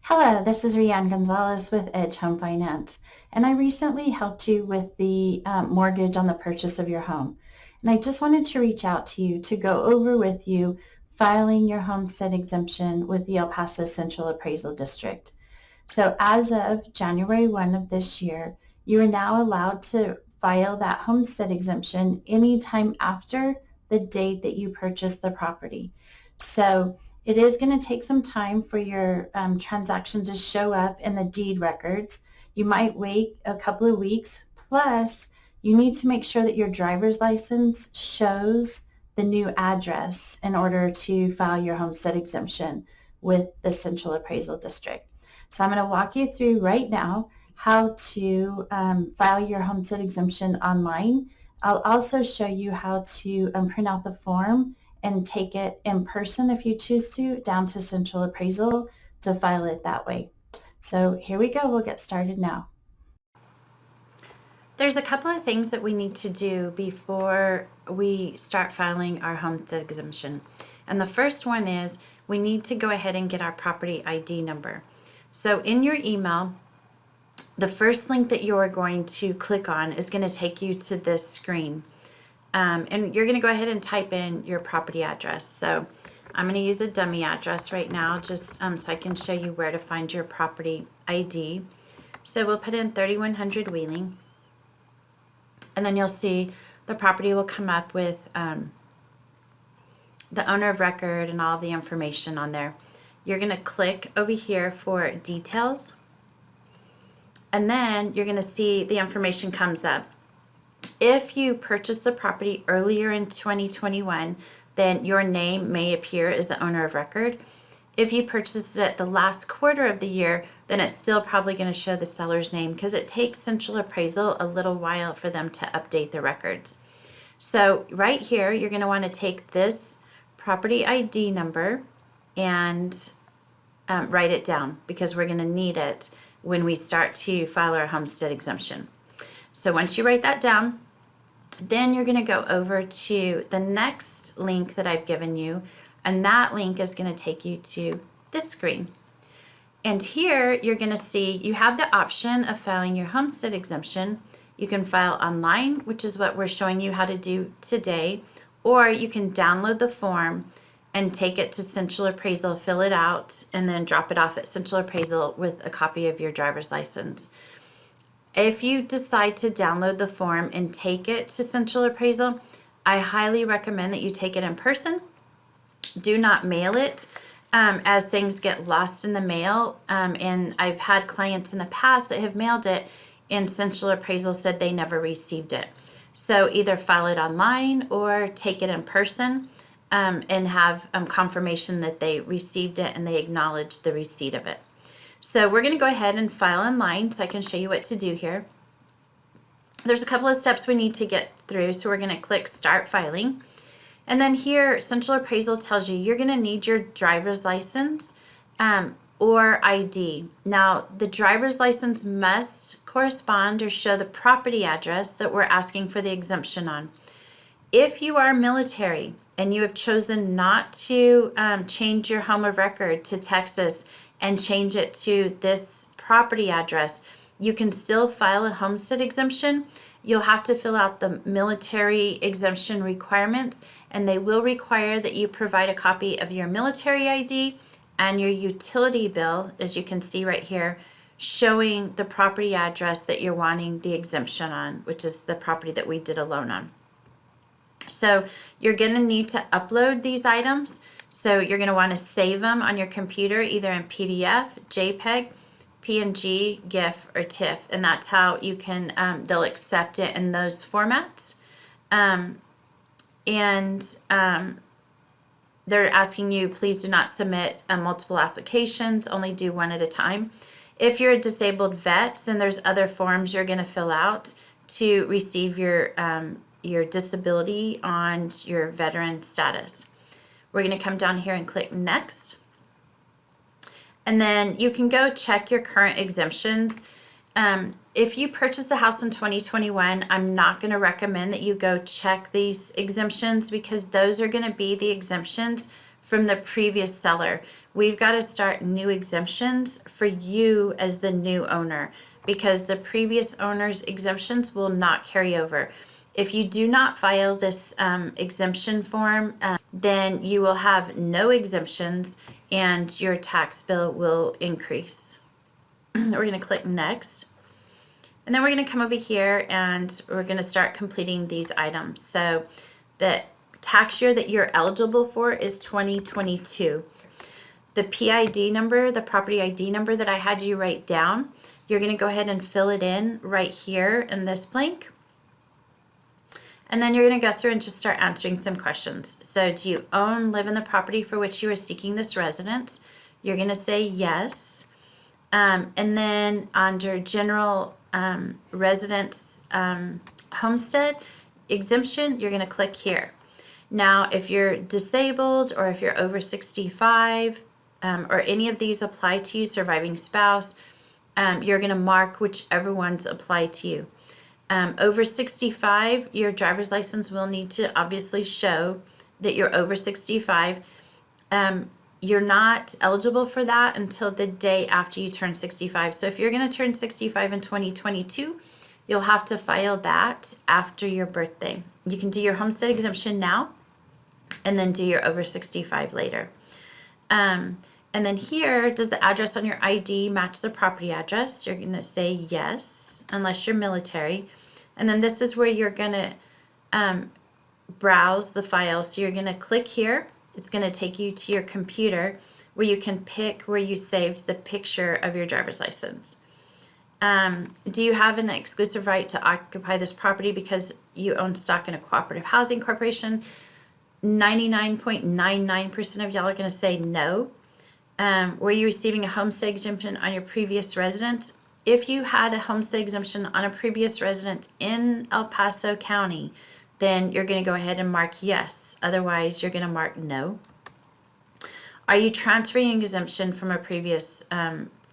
Hello, this is Rianne Gonzalez with Edge Home Finance, and I recently helped you with the mortgage on the purchase of your home. And I just wanted to reach out to you to go over with you filing your homestead exemption with the El Paso Central Appraisal District. So as of January 1 of this year, you are now allowed to file that homestead exemption anytime after the date that you purchased the property. So it is going to take some time for your transaction to show up in the deed records. You might wait a couple of weeks. Plus, you need to make sure that your driver's license shows the new address in order to file your homestead exemption with the Central Appraisal District. So I'm going to walk you through right now how to file your homestead exemption online. I'll also show you how to print out the form and take it in person if you choose to, down to Central Appraisal to file it that way. So here we go. We'll get started now. There's a couple of things that we need to do before we start filing our homestead exemption. And the first one is we need to go ahead and get our property ID number. So in your email, the first link that you're going to click on is going to take you to this screen. And you're going to go ahead and type in your property address. So I'm going to use a dummy address right now just so I can show you where to find your property ID. So we'll put in 3100 Wheeling. And then you'll see the property will come up with the owner of record and all of the information on there. You're going to click over here for details. And then you're going to see the information comes up. If you purchased the property earlier in 2021, then your name may appear as the owner of record. If you purchased it the last quarter of the year, then it's still probably going to show the seller's name because it takes Central Appraisal a little while for them to update the records. So right here, you're going to want to take this property ID number and write it down because we're going to need it when we start to file our homestead exemption. So once you write that down, then you're going to go over to the next link that I've given you, and that link is going to take you to this screen. And here you're going to see you have the option of filing your homestead exemption. You can file online, which is what we're showing you how to do today, or you can download the form and take it to Central Appraisal, fill it out, and then drop it off at Central Appraisal with a copy of your driver's license. If you decide to download the form and take it to Central Appraisal, I highly recommend that you take it in person. Do not mail it as things get lost in the mail. And I've had clients in the past that have mailed it and Central Appraisal said they never received it. So either file it online or take it in person and have confirmation that they received it and they acknowledge the receipt of it. So we're going to go ahead and file online so I can show you what to do here. There's a couple of steps we need to get through, so we're going to click Start Filing. And then here, Central Appraisal tells you you're going to need your driver's license or ID. Now, the driver's license must correspond or show the property address that we're asking for the exemption on. If you are military and you have chosen not to change your home of record to Texas and change it to this property address, you can still file a homestead exemption. You'll have to fill out the military exemption requirements, and they will require that you provide a copy of your military ID and your utility bill, as you can see right here, showing the property address that you're wanting the exemption on, which is the property that we did a loan on. So you're going to need to upload these items. So you're going to want to save them on your computer, either in PDF, JPEG, PNG, GIF, or TIFF, and that's how you can, they'll accept it in those formats. They're asking you, please do not submit multiple applications, only do one at a time. If you're a disabled vet, then there's other forms you're going to fill out to receive your disability on your veteran status. We're going to come down here and click Next. And then you can go check your current exemptions. If you purchased the house in 2021, I'm not going to recommend that you go check these exemptions because those are going to be the exemptions from the previous seller. We've got to start new exemptions for you as the new owner, because the previous owner's exemptions will not carry over. If you do not file this exemption form, then you will have no exemptions and your tax bill will increase. We're going to click next. And then we're going to come over here and we're going to start completing these items. So the tax year that you're eligible for is 2022. The PID number, the property ID number that I had you write down, you're going to go ahead and fill it in right here in this blank. And then you're going to go through and just start answering some questions. So do you live in the property for which you are seeking this residence? You're going to say yes. And then under general residence homestead exemption, you're going to click here. Now, if you're disabled or if you're over 65 or any of these apply to you, surviving spouse, you're going to mark whichever ones apply to you. Over 65, your driver's license will need to obviously show that you're over 65. You're not eligible for that until the day after you turn 65. So if you're going to turn 65 in 2022, you'll have to file that after your birthday. You can do your homestead exemption now and then do your over 65 later. And then here, does the address on your ID match the property address? You're going to say yes, unless you're military. And then this is where you're going to browse the file. So you're going to click here. It's going to take you to your computer where you can pick where you saved the picture of your driver's license. Do you have an exclusive right to occupy this property because you own stock in a cooperative housing corporation? 99.99% of y'all are going to say no. Were you receiving a homestead exemption on your previous residence? If you had a homestead exemption on a previous residence in El Paso County, then you're going to go ahead and mark yes. Otherwise, you're going to mark no. Are you transferring an exemption from a previous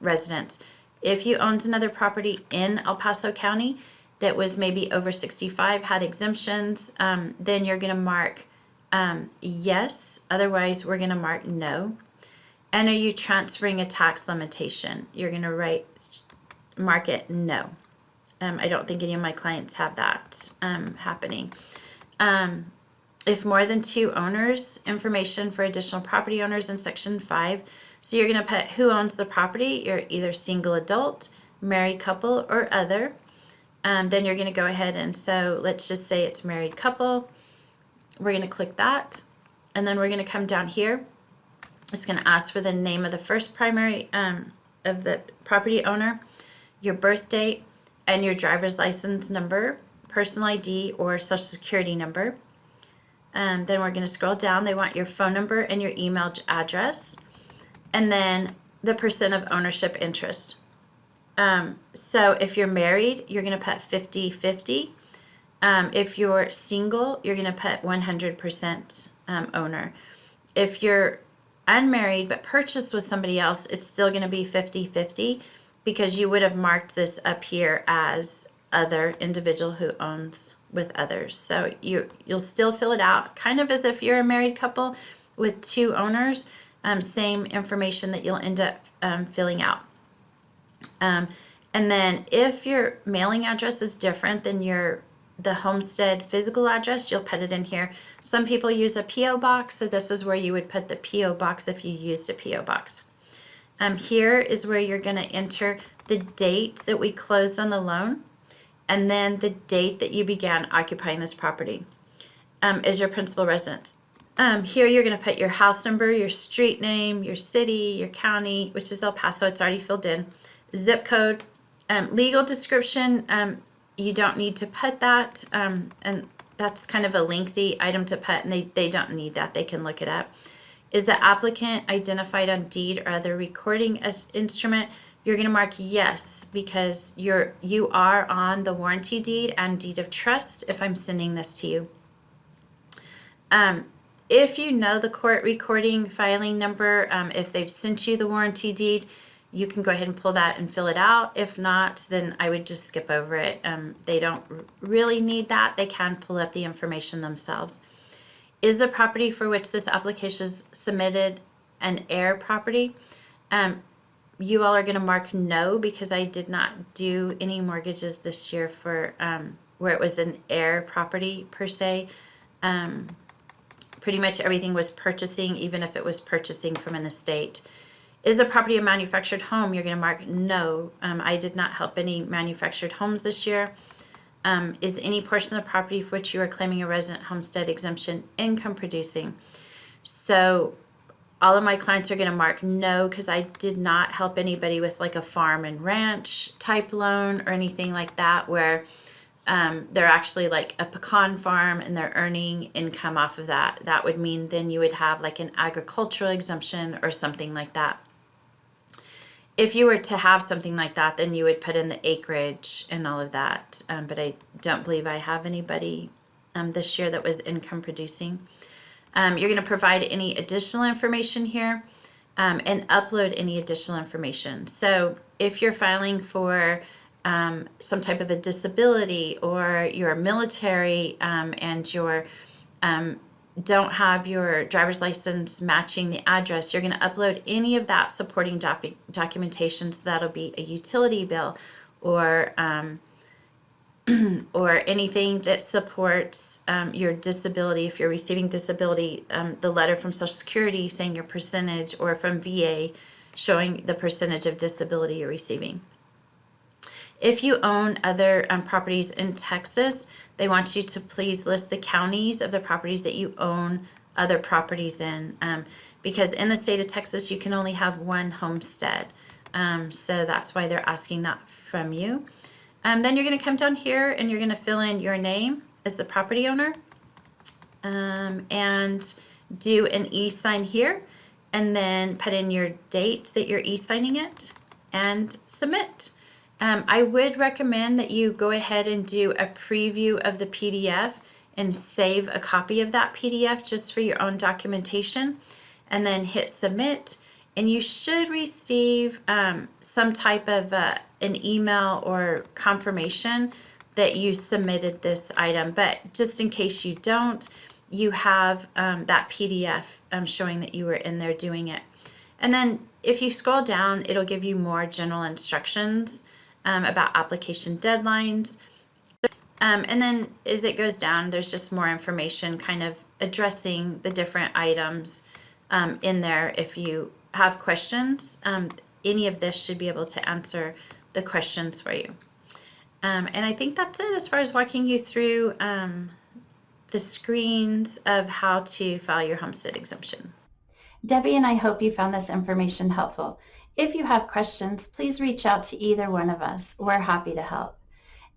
residence? If you owned another property in El Paso County that was maybe over 65, had exemptions, then you're going to mark yes. Otherwise, we're going to mark no. And are you transferring a tax limitation? You're going to mark it no. I don't think any of my clients have that happening. If more than 2 owners, information for additional property owners in section 5. So you're going to put who owns the property. You're either single adult, married couple, or other. Then you're going to go ahead and so let's just say it's married couple. We're going to click that. And then we're going to come down here. It's going to ask for the name of the first primary of the property owner, your birth date, and your driver's license number, personal ID, or social security number. Then we're going to scroll down. They want your phone number and your email address, and then the percent of ownership interest. So if you're married, you're going to put 50-50. If you're single, you're going to put 100% owner. If you're unmarried but purchased with somebody else, it's still going to be 50-50 because you would have marked this up here as other individual who owns with others. So you'll still fill it out kind of as if you're a married couple with 2 owners, same information that you'll end up filling out. And then if your mailing address is different than the homestead physical address, you'll put it in here. Some people use a P.O. box, so this is where you would put the P.O. box if you used a P.O. box. Here is where you're going to enter the date that we closed on the loan and then the date that you began occupying this property as your principal residence. Here you're going to put your house number, your street name, your city, your county, which is El Paso. It's already filled in. Zip code. Legal description. You don't need to put that, and that's kind of a lengthy item to put, and they don't need that. They can look it up. Is the applicant identified on deed or other recording instrument? You're going to mark yes because you are on the warranty deed and deed of trust if I'm sending this to you. If you know the court recording filing number, if they've sent you the warranty deed, you can go ahead and pull that and fill it out. If not, then I would just skip over it. They don't really need that. They can pull up the information themselves. Is the property for which this application is submitted an heir property? You all are going to mark no, because I did not do any mortgages this year for where it was an heir property per se. Pretty much everything was purchasing, even if it was purchasing from an estate. Is the property a manufactured home? You're going to mark no. I did not help any manufactured homes this year. Is any portion of the property for which you are claiming a resident homestead exemption income producing? So all of my clients are going to mark no, because I did not help anybody with like a farm and ranch type loan or anything like that, where they're actually like a pecan farm and they're earning income off of that. That would mean then you would have like an agricultural exemption or something like that. If you were to have something like that, then you would put in the acreage and all of that. But I don't believe I have anybody this year that was income producing. You're going to provide any additional information here and upload any additional information. So if you're filing for some type of a disability, or you're military and you're don't have your driver's license matching the address, you're going to upload any of that supporting documentation. So that'll be a utility bill, or or anything that supports your disability. If you're receiving disability, the letter from Social Security saying your percentage, or from VA showing the percentage of disability you're receiving. If you own other properties in Texas, they want you to please list the counties of the properties that you own other properties in, because in the state of Texas, you can only have one homestead. So that's why they're asking that from you. Then you're going to come down here and you're going to fill in your name as the property owner, and do an e-sign here, and then put in your date that you're e-signing it and submit. I would recommend that you go ahead and do a preview of the PDF and save a copy of that PDF just for your own documentation, and then hit submit. And you should receive some type of an email or confirmation that you submitted this item. But just in case you don't, you have that PDF showing that you were in there doing it. And then if you scroll down, it'll give you more general instructions about application deadlines. And then as it goes down, there's just more information kind of addressing the different items in there. If you have questions, any of this should be able to answer the questions for you. And I think that's it as far as walking you through the screens of how to file your homestead exemption. Debbie and I hope you found this information helpful. If you have questions, please reach out to either one of us. We're happy to help.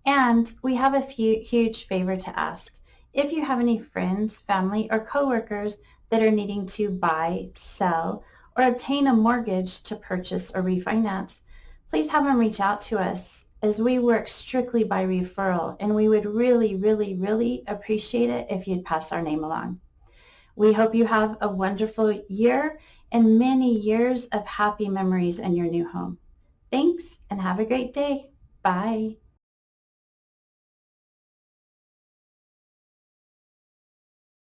And we have a huge favor to ask. If you have any friends, family, or coworkers that are needing to buy, sell, or obtain a mortgage to purchase or refinance, please have them reach out to us, as we work strictly by referral, and we would really appreciate it if you'd pass our name along. We hope you have a wonderful year and many years of happy memories in your new home. Thanks, and have a great day. Bye.